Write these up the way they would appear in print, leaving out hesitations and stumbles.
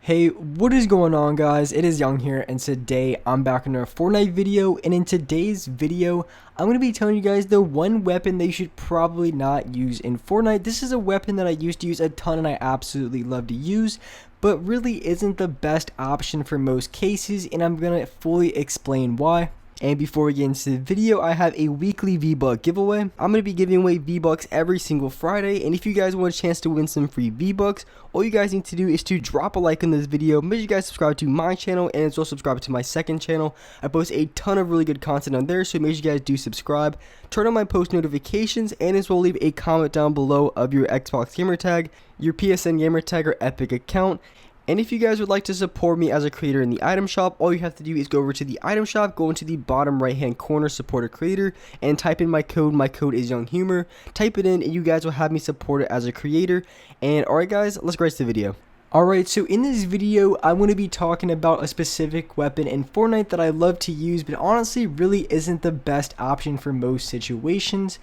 Hey, what is going on, guys? It is Young here, and today I'm back in a Fortnite video, and in today's video, I'm going to be telling you guys the one weapon that you should probably not use in Fortnite. This is a weapon that I used to use a ton and I absolutely love to use, but really isn't the best option for most cases, and I'm going to fully explain why. And before we get into the video, I have a weekly V-Buck giveaway. I'm going to be giving away V-Bucks every single Friday, and if you guys want a chance to win some free V-Bucks, all you guys need to do is to drop a like on this video, make sure you guys subscribe to my channel, and as well subscribe to my second channel. I post a ton of really good content on there, so make sure you guys do subscribe, turn on my post notifications, and as well leave a comment down below of your Xbox gamer tag, your PSN gamer tag, or Epic account. And if you guys would like to support me as a creator in the item shop, all you have to do is go over to the item shop, go into the bottom right hand corner, support a creator, and type in my code. My code is Younghumor. Type it in and you guys will have me supported as a creator. And alright guys, let's get right to the video. Alright, so in this video, I'm going to be talking about a specific weapon in Fortnite that I love to use, but honestly really isn't the best option for most situations.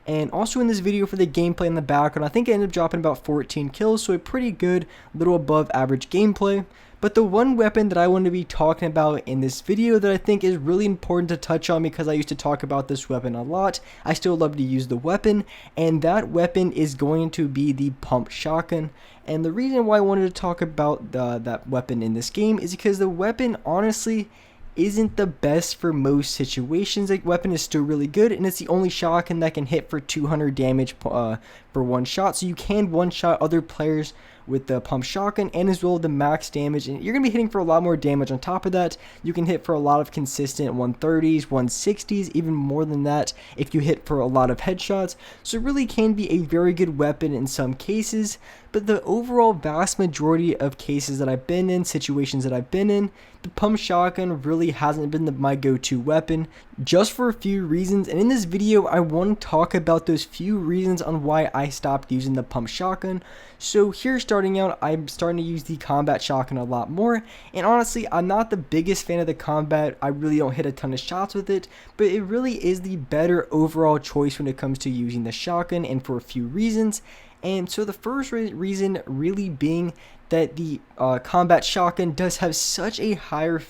And also in this video for the gameplay in the background, I think I ended up dropping about 14 kills, so a pretty good, little above average gameplay. But the one weapon that I want to be talking about in this video that I think is really important to touch on, because I used to talk about this weapon a lot, I still love to use the weapon, and that weapon is going to be the pump shotgun. And the reason why I wanted to talk about that weapon in this game is because the weapon honestly isn't the best for most situations. The weapon is still really good, and it's the only shotgun that can hit for 200 damage for one shot, so you can one shot other players with the pump shotgun, and as well the max damage, and you're gonna be hitting for a lot more damage. On top of that, you can hit for a lot of consistent 130s, 160s, even more than that if you hit for a lot of headshots. So it really can be a very good weapon in some cases, but the overall vast majority of cases that I've been in, situations that I've been in, the pump shotgun really hasn't been my go-to weapon, just for a few reasons. And in this video, I want to talk about those few reasons on why I stopped using the pump shotgun. So here, starting out, I'm starting to use the combat shotgun a lot more, and honestly, I'm not the biggest fan of the combat. I really don't hit a ton of shots with it, but it really is the better overall choice when it comes to using the shotgun, and for a few reasons. And so the first reason really being that the combat shotgun does have such a higher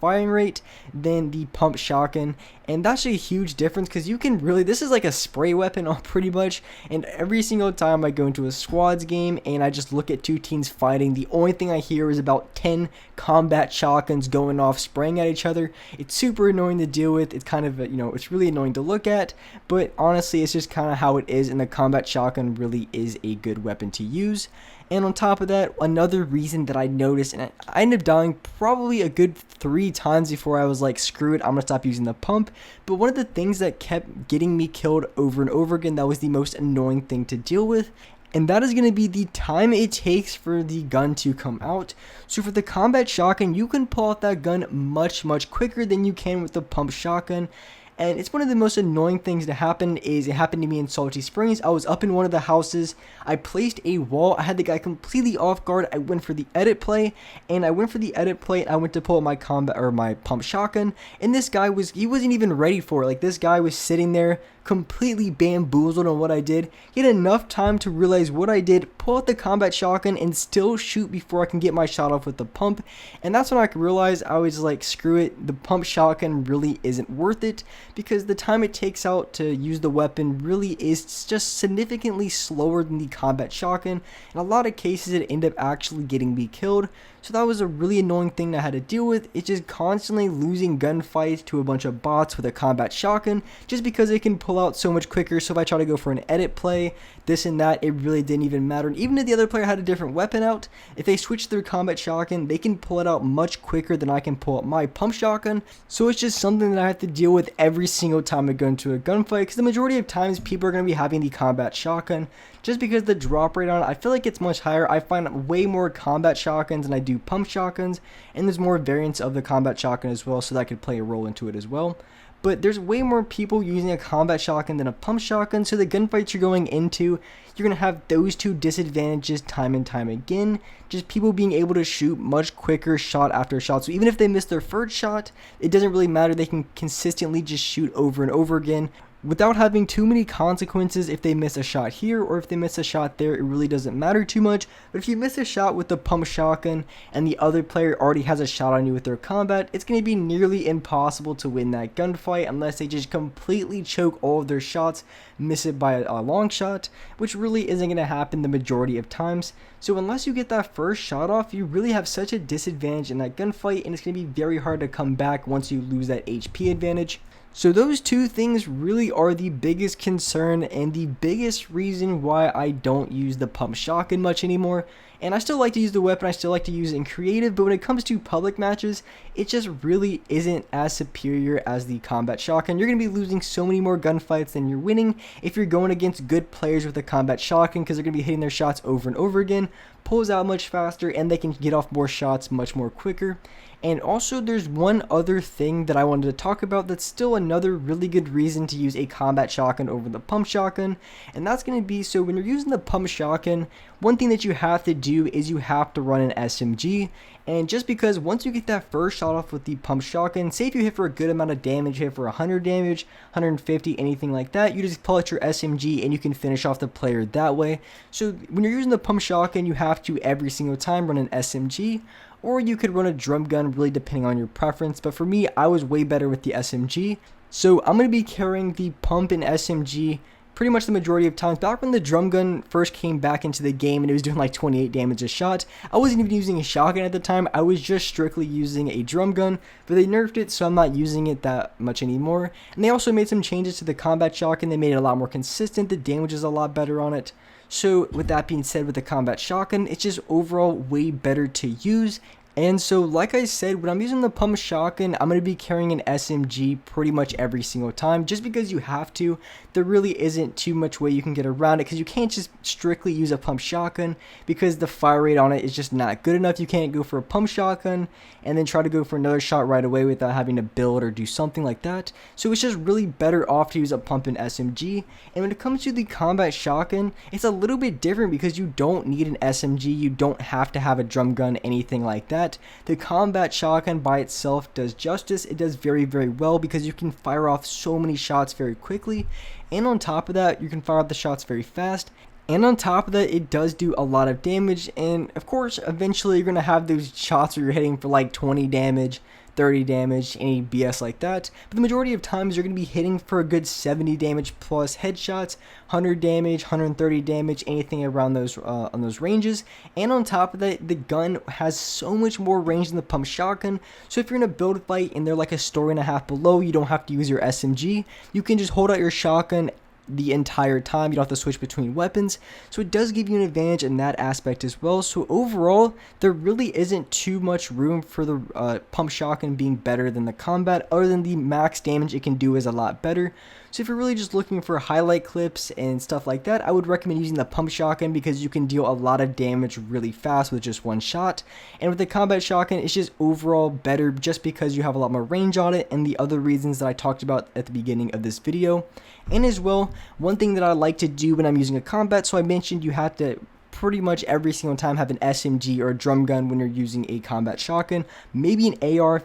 firing rate than the pump shotgun, and that's a huge difference, because you can really, this is like a spray weapon pretty much, and every single time I go into a squads game and I just look at two teams fighting, the only thing I hear is about 10 combat shotguns going off, spraying at each other. It's super annoying to deal with. It's kind of, it's really annoying to look at, but honestly it's just kind of how it is, and the combat shotgun really is a good weapon to use. And on top of that, another reason that I noticed, and I ended up dying probably a good 3 times before I was like, screw it, I'm gonna stop using the pump. But one of the things that kept getting me killed over and over again, that was the most annoying thing to deal with, and that is going to be the time it takes for the gun to come out. So for the combat shotgun, you can pull out that gun much quicker than you can with the pump shotgun. And it's one of the most annoying things to happen. Is it happened to me in Salty Springs. I was up in one of the houses, I placed a wall, I had the guy completely off guard. I went for the edit play, and I went to pull out my combat, or my pump shotgun, and this guy he wasn't even ready for it. Like, this guy was sitting there completely bamboozled on what I did. He had enough time to realize what I did, pull out the combat shotgun, and still shoot before I can get my shot off with the pump. And that's when I realized, I was like, screw it, the pump shotgun really isn't worth it, because the time it takes out to use the weapon really is just significantly slower than the combat shotgun. In a lot of cases, it ended up actually getting me killed. So that was a really annoying thing I had to deal with. It's just constantly losing gunfights to a bunch of bots with a combat shotgun, just because it can pull out so much quicker. So if I try to go for an edit play, this and that, it really didn't even matter. And even if the other player had a different weapon out, if they switch their combat shotgun, they can pull it out much quicker than I can pull out my pump shotgun. So it's just something that I have to deal with every single time I go into a gunfight, because the majority of times people are going to be having the combat shotgun, just because the drop rate on it, I feel like it's much higher. I find way more combat shotguns than I do pump shotguns, and there's more variants of the combat shotgun as well, so that could play a role into it as well. But there's way more people using a combat shotgun than a pump shotgun, so the gunfights you're going into, you're going to have those two disadvantages time and time again. Just people being able to shoot much quicker shot after shot. So even if they miss their first shot, it doesn't really matter. They can consistently just shoot over and over again. without having too many consequences. If they miss a shot here or if they miss a shot there, it really doesn't matter too much. But if you miss a shot with the pump shotgun and the other player already has a shot on you with their combat, it's going to be nearly impossible to win that gunfight unless they just completely choke all of their shots, miss it by a long shot, which really isn't going to happen the majority of times. So unless you get that first shot off, you really have such a disadvantage in that gunfight, and it's going to be very hard to come back once you lose that HP advantage. So those two things really are the biggest concern and the biggest reason why I don't use the pump shotgun much anymore. And I still like to use the weapon, I still like to use it in creative, but when it comes to public matches, it just really isn't as superior as the combat shotgun. You're going to be losing so many more gunfights than you're winning if you're going against good players with a combat shotgun, because they're going to be hitting their shots over and over again, pulls out much faster, and they can get off more shots much more quicker. And also there's one other thing that I wanted to talk about that's still another really good reason to use a combat shotgun over the pump shotgun, and that's going to be, so when you're using the pump shotgun, one thing that you have to do is you have to run an SMG. And just because once you get that first shot off with the pump shotgun, say if you hit for a good amount of damage, hit for 100 damage, 150, anything like that, you just pull out your SMG and you can finish off the player that way. So when you're using the pump shotgun, you have to every single time run an SMG, or you could run a drum gun, really depending on your preference. But for me, I was way better with the SMG. So I'm going to be carrying the pump and SMG pretty much the majority of times. Back when the drum gun first came back into the game and it was doing like 28 damage a shot, I wasn't even using a shotgun at the time. I was just strictly using a drum gun, but they nerfed it, so I'm not using it that much anymore. And they also made some changes to the combat shotgun. They made it a lot more consistent. The damage is a lot better on it. So with that being said, with the combat shotgun, it's just overall way better to use. And so like I said, when I'm using the pump shotgun, I'm going to be carrying an SMG pretty much every single time, just because you have to. There really isn't too much way you can get around it, because you can't just strictly use a pump shotgun because the fire rate on it is just not good enough. You can't go for a pump shotgun and then try to go for another shot right away without having to build or do something like that. So it's just really better off to use a pump and SMG. And when it comes to the combat shotgun, it's a little bit different because you don't need an SMG. You don't have to have a drum gun, anything like that. The combat shotgun by itself does justice. It does very, very well because you can fire off so many shots very quickly, and on top of that, you can fire off the shots very fast. And on top of that, it does do a lot of damage, and of course, eventually you're going to have those shots where you're hitting for like 20 damage, 30 damage, any BS like that. But the majority of times, you're going to be hitting for a good 70 damage plus headshots, 100 damage, 130 damage, anything around those on those ranges. And on top of that, the gun has so much more range than the pump shotgun. So if you're in a build fight and they're like a story and a half below, you don't have to use your SMG. You can just hold out your shotgun the entire time. You don't have to switch between weapons, so it does give you an advantage in that aspect as well. So overall, there really isn't too much room for the pump shotgun being better than the combat, other than the max damage it can do is a lot better. So if you're really just looking for highlight clips and stuff like that, I would recommend using the pump shotgun because you can deal a lot of damage really fast with just one shot. And with the combat shotgun, it's just overall better just because you have a lot more range on it and the other reasons that I talked about at the beginning of this video. And as well, one thing that I like to do when I'm using a combat, so I mentioned you have to pretty much every single time have an SMG or a drum gun when you're using a combat shotgun, maybe an AR,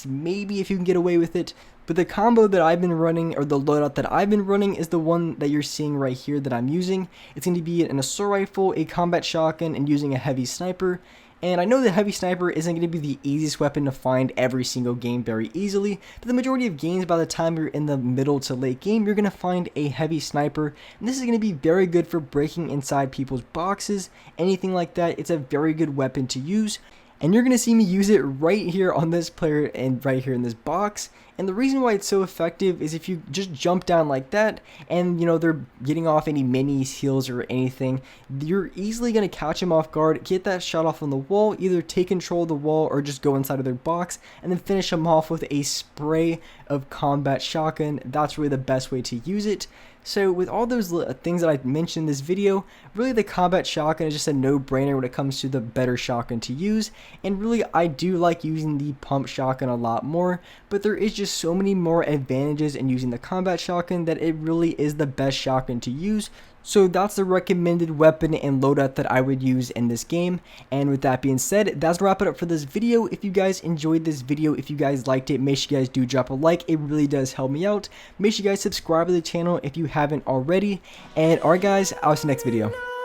maybe if you can get away with it. But the combo that I've been running, or the loadout that I've been running, is the one that you're seeing right here that I'm using. It's going to be an assault rifle, a combat shotgun, and using a heavy sniper. And I know the heavy sniper isn't going to be the easiest weapon to find every single game very easily, but the majority of games, by the time you're in the middle to late game, you're going to find a heavy sniper, and this is going to be very good for breaking inside people's boxes, anything like that. It's a very good weapon to use. And you're going to see me use it right here on this player and right here in this box. And the reason why it's so effective is if you just jump down like that and, you know, they're getting off any minis, heals, or anything, you're easily going to catch them off guard, get that shot off on the wall, either take control of the wall or just go inside of their box, and then finish them off with a spray of combat shotgun. That's really the best way to use it. So with all those things that I mentioned in this video, really the combat shotgun is just a no-brainer when it comes to the better shotgun to use. And really, I do like using the pump shotgun a lot more, but there is just so many more advantages in using the combat shotgun that it really is the best shotgun to use. So that's the recommended weapon and loadout that I would use in this game. And with that being said, that's gonna wrap it up for this video. If you guys enjoyed this video, if you guys liked it, make sure you guys do drop a like. It really does help me out. Make sure you guys subscribe to the channel if you haven't already. And alright guys, I'll see you next video.